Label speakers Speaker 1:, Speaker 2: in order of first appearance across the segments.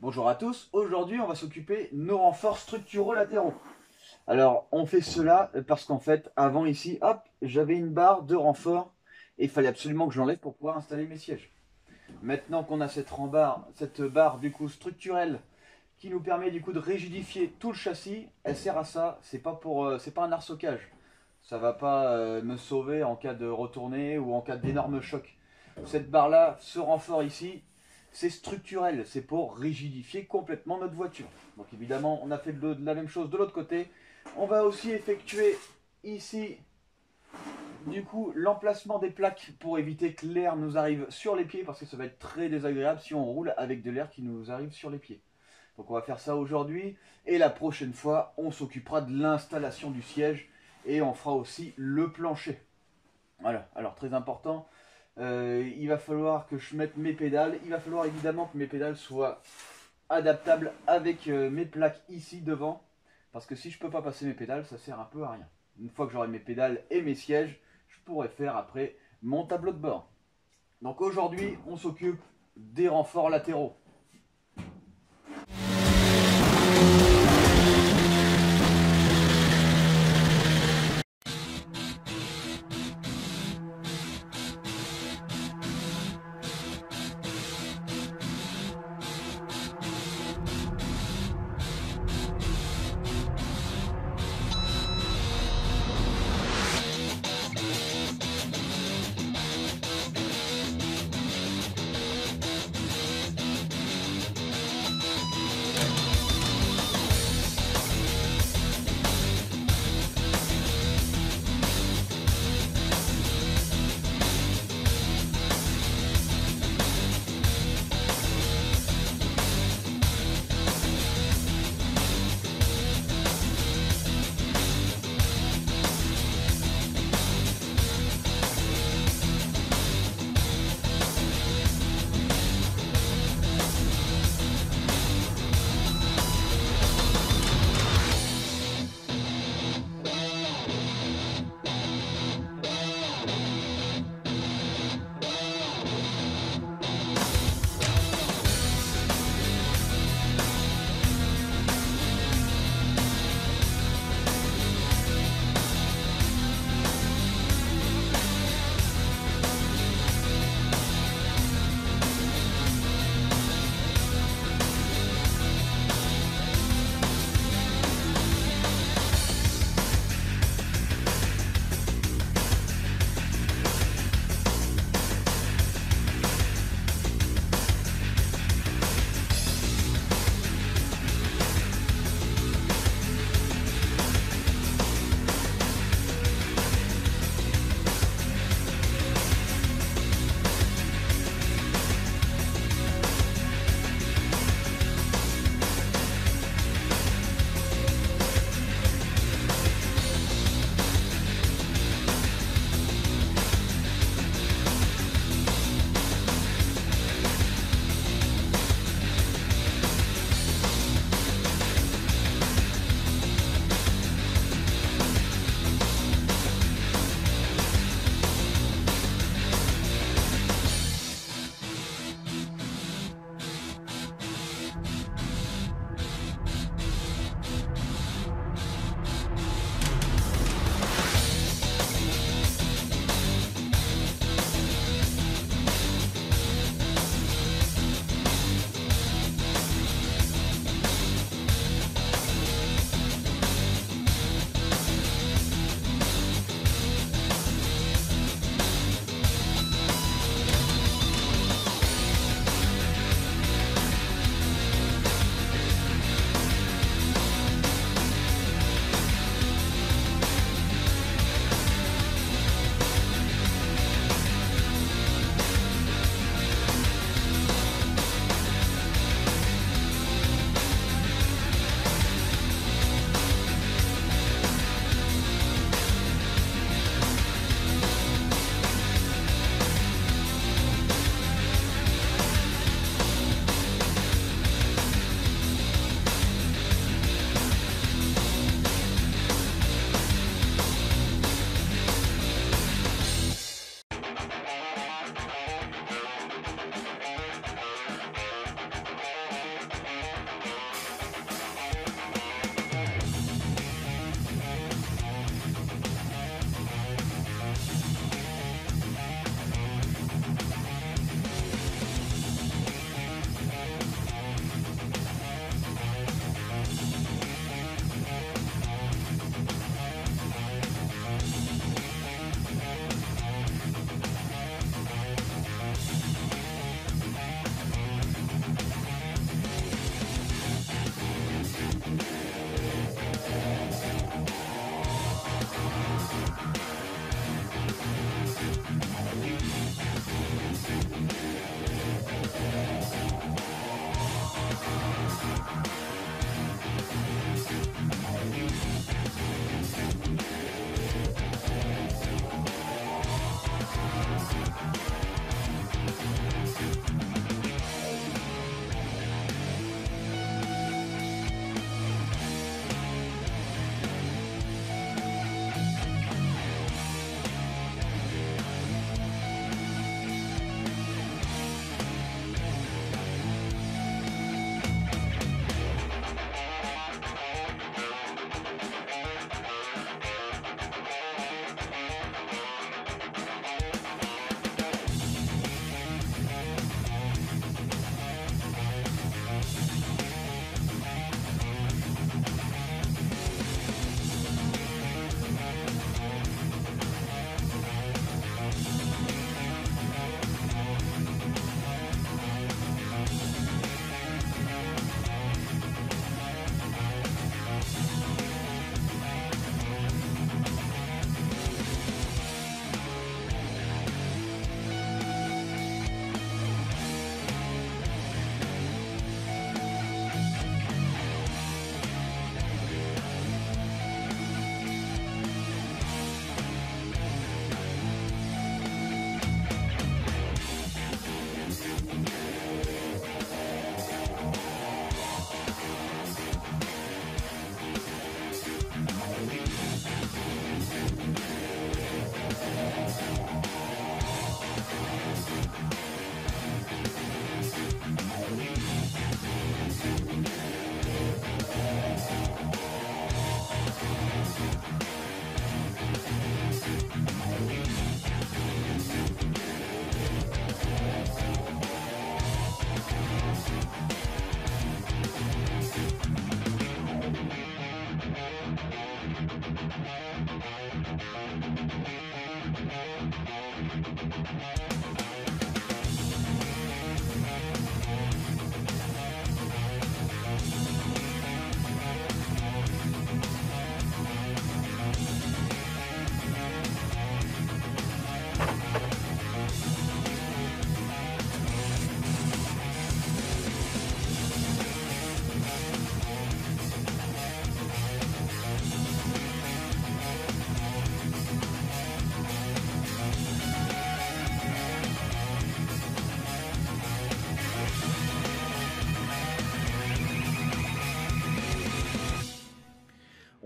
Speaker 1: Bonjour à tous, aujourd'hui on va s'occuper de nos renforts structuraux latéraux. Alors on fait cela parce qu'en fait avant ici, hop, j'avais une barre de renfort et il fallait absolument que je l'enlève pour pouvoir installer mes sièges. Maintenant qu'on a cette barre du coup structurelle qui nous permet du coup de rigidifier tout le châssis, elle sert à ça, c'est pas un arceau-cage. Ça va pas me sauver en cas de retournée ou en cas d'énorme choc. Cette barre là, ce renfort ici, c'est structurel, c'est pour rigidifier complètement notre voiture. Donc évidemment, on a fait de la même chose de l'autre côté. On va aussi effectuer ici, du coup, l'emplacement des plaques pour éviter que l'air nous arrive sur les pieds, parce que ça va être très désagréable si on roule avec de l'air qui nous arrive sur les pieds. Donc on va faire ça aujourd'hui, et la prochaine fois, on s'occupera de l'installation du siège, et on fera aussi le plancher. Voilà, alors très important, il va falloir que je mette mes pédales. Il va falloir évidemment que mes pédales soient adaptables avec mes plaques ici devant. Parce que si je ne peux pas passer mes pédales, ça sert un peu à rien. Une fois que j'aurai mes pédales et mes sièges, je pourrai faire après mon tableau de bord. Donc aujourd'hui, on s'occupe des renforts latéraux.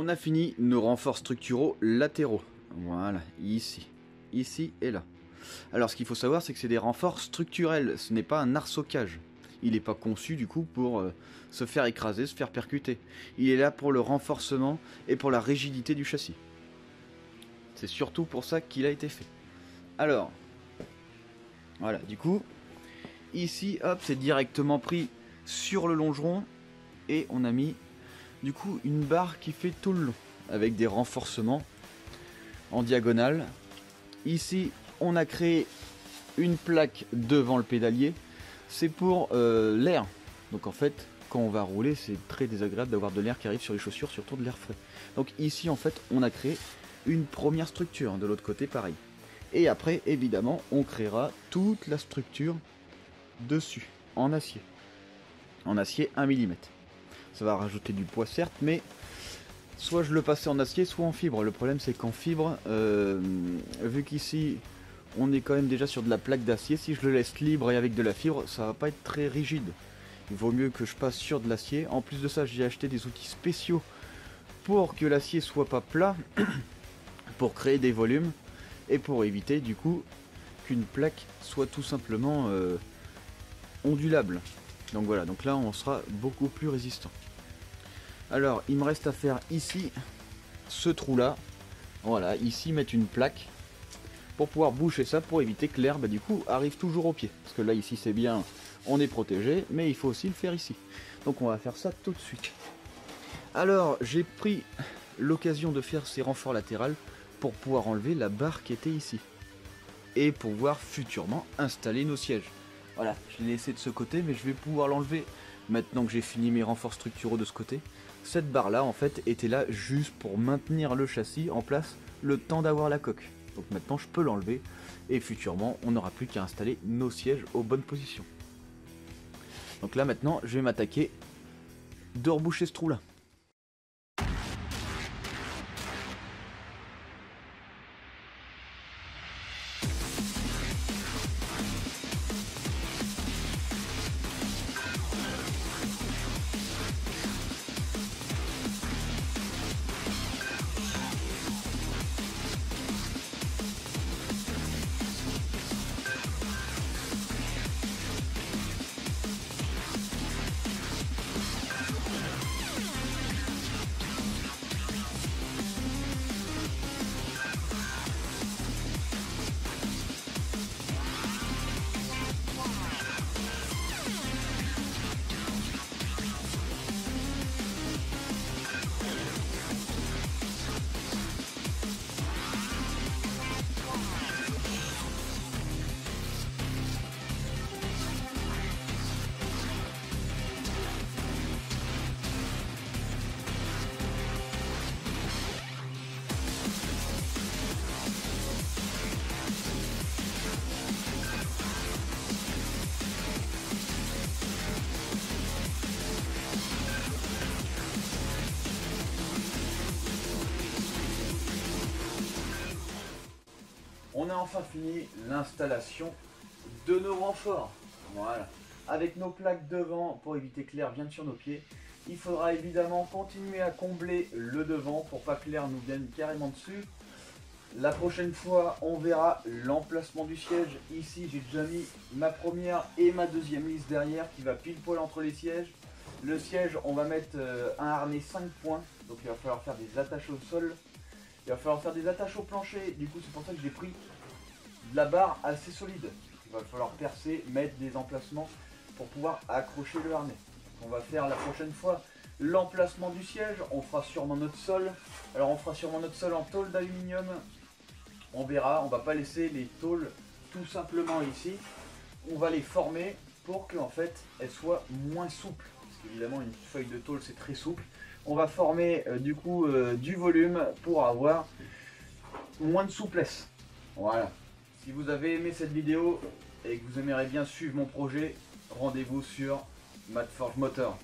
Speaker 1: On a fini nos renforts structuraux latéraux. Voilà, ici et là. Alors ce qu'il faut savoir, c'est que c'est des renforts structurels, ce n'est pas un arceau-cage. Il n'est pas conçu du coup pour se faire écraser, se faire percuter. Il est là pour le renforcement et pour la rigidité du châssis. C'est surtout pour ça qu'il a été fait. Alors, voilà, du coup, ici, hop, c'est directement pris sur le longeron et on a mis du coup une barre qui fait tout le long avec des renforcements en diagonale. Ici, on a créé une plaque devant le pédalier. C'est pour l'air. Donc en fait, quand on va rouler, c'est très désagréable d'avoir de l'air qui arrive sur les chaussures, surtout de l'air frais. Donc ici, en fait, on a créé une première structure. De l'autre côté, pareil. Et après, évidemment, on créera toute la structure dessus, en acier. En acier 1 mm. Ça va rajouter du poids, certes, mais soit je le passais en acier, soit en fibre. Le problème, c'est qu'en fibre, vu qu'ici, on est quand même déjà sur de la plaque d'acier, si je le laisse libre et avec de la fibre, ça va pas être très rigide. Il vaut mieux que je passe sur de l'acier. En plus de ça, j'ai acheté des outils spéciaux pour que l'acier soit pas plat, pour créer des volumes et pour éviter du coup qu'une plaque soit tout simplement ondulable. Donc voilà, donc là on sera beaucoup plus résistant. Alors il me reste à faire ici ce trou là, voilà, ici mettre une plaque pour pouvoir boucher ça, pour éviter que l'air du coup arrive toujours au pied. Parce que là ici c'est bien, on est protégé, mais il faut aussi le faire ici. Donc on va faire ça tout de suite. Alors j'ai pris l'occasion de faire ces renforts latéraux pour pouvoir enlever la barre qui était ici. Et pouvoir futurement installer nos sièges. Voilà, je l'ai laissé de ce côté, mais je vais pouvoir l'enlever maintenant que j'ai fini mes renforts structuraux de ce côté. Cette barre là en fait était là juste pour maintenir le châssis en place le temps d'avoir la coque. Donc maintenant je peux l'enlever et futurement on n'aura plus qu'à installer nos sièges aux bonnes positions. Donc là maintenant je vais m'attaquer de reboucher ce trou là. On a enfin fini l'installation de nos renforts. Voilà. Avec nos plaques devant pour éviter que l'air vienne sur nos pieds. Il faudra évidemment continuer à combler le devant pour pas que l'air nous vienne carrément dessus. La prochaine fois, on verra l'emplacement du siège. Ici, j'ai déjà mis ma première et ma deuxième lisse derrière qui va pile poil entre les sièges. Le siège, on va mettre un harnais 5 points. Donc il va falloir faire des attaches au sol. Il va falloir faire des attaches au plancher. Du coup, c'est pour ça que j'ai pris de la barre assez solide. Il va falloir percer, mettre des emplacements pour pouvoir accrocher le harnais. On va faire la prochaine fois l'emplacement du siège. On fera sûrement notre sol. Alors on fera sûrement notre sol en tôle d'aluminium. On verra, on va pas laisser les tôles tout simplement ici. On va les former pour qu'en fait elles soient moins souples. Parce qu'évidemment une feuille de tôle c'est très souple. On va former du coup du volume pour avoir moins de souplesse. Voilà. Si vous avez aimé cette vidéo et que vous aimeriez bien suivre mon projet, rendez-vous sur Matt Forge Motor.